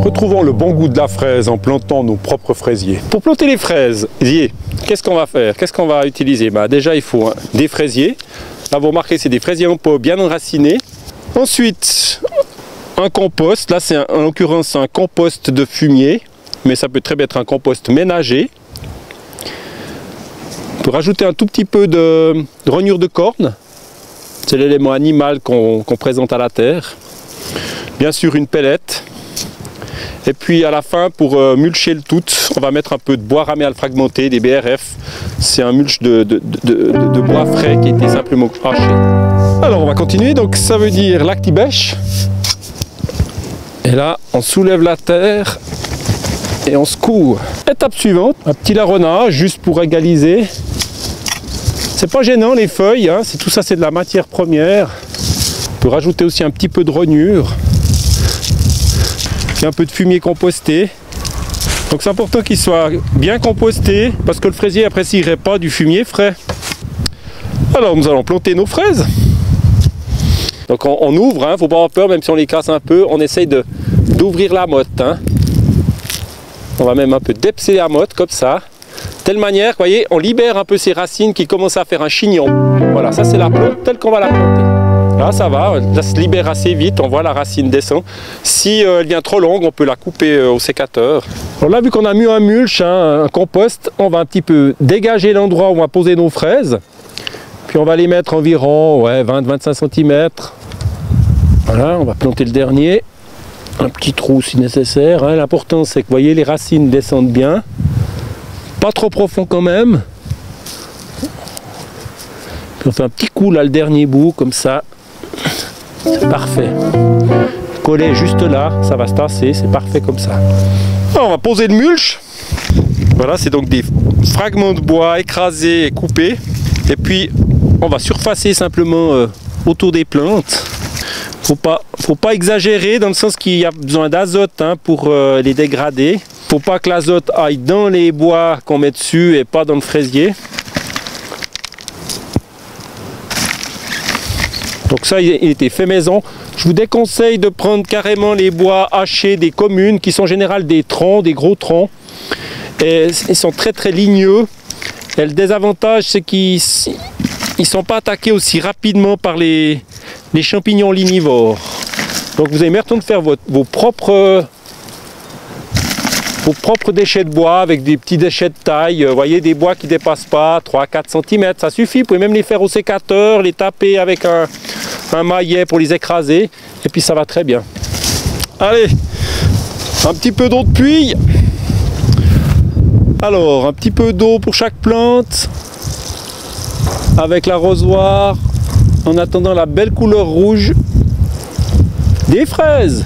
Retrouvons le bon goût de la fraise en plantant nos propres fraisiers. Pour planter les fraises, qu'est-ce qu'on va faire? Qu'est-ce qu'on va utiliser? Déjà, il faut des fraisiers. Là, vous remarquez, c'est des fraisiers en pot bien enracinés. Ensuite, un compost. Là, c'est en l'occurrence un compost de fumier, mais ça peut très bien être un compost ménager. On peut rajouter un tout petit peu de rognure de corne. C'est l'élément animal qu'on présente à la terre. Bien sûr, une pellette. Et puis à la fin, pour mulcher le tout, on va mettre un peu de bois raméal fragmenté, des BRF. C'est un mulch de bois frais qui a été simplement haché. Alors on va continuer, donc ça veut dire lactibèche. Et là, on soulève la terre et on secoue. Étape suivante, un petit larronnage juste pour égaliser. C'est pas gênant les feuilles, hein, tout ça c'est de la matière première. On peut rajouter aussi un petit peu de rognure. Un peu de fumier composté. Donc c'est important qu'il soit bien composté parce que le fraisier apprécierait pas du fumier frais. Alors nous allons planter nos fraises. Donc on ouvre, hein, faut pas avoir peur, même si on les casse un peu, on essaye d'ouvrir la motte. Hein. On va même un peu dépecer la motte comme ça. De telle manière, vous voyez, on libère un peu ces racines qui commencent à faire un chignon. Voilà, ça c'est la plante telle qu'on va la planter. Là ça va, ça se libère assez vite, on voit la racine descend. Si elle vient trop longue, on peut la couper au sécateur. Alors là, vu qu'on a mis un mulch, hein, un compost, on va un petit peu dégager l'endroit où on va poser nos fraises. Puis on va les mettre environ 20-25 cm. Voilà, on va planter le dernier. Un petit trou si nécessaire. Hein. L'important c'est que vous voyez, les racines descendent bien. Pas trop profond quand même. Puis on fait un petit coup là, le dernier bout, comme ça. C'est parfait. Coller juste là, ça va se tasser, c'est parfait comme ça. Alors, on va poser le mulch. Voilà, c'est donc des fragments de bois écrasés et coupés. Et puis, on va surfacer simplement autour des plantes. Faut pas exagérer dans le sens qu'il y a besoin d'azote hein, pour les dégrader. Faut pas que l'azote aille dans les bois qu'on met dessus et pas dans le fraisier. Donc ça, il était fait maison. Je vous déconseille de prendre carrément les bois hachés des communes, qui sont en général des troncs, des gros troncs. Et ils sont très très ligneux. Et le désavantage, c'est qu'ils ne sont pas attaqués aussi rapidement par les champignons lignivores. Donc vous allez mieux retourner faire vos propres déchets de bois avec des petits déchets de taille. Vous voyez, des bois qui ne dépassent pas 3-4 cm, ça suffit. Vous pouvez même les faire au sécateur, les taper avec un maillet pour les écraser. Et puis ça va très bien. Allez, un petit peu d'eau de pluie. Alors, un petit peu d'eau pour chaque plante. Avec l'arrosoir. En attendant la belle couleur rouge des fraises.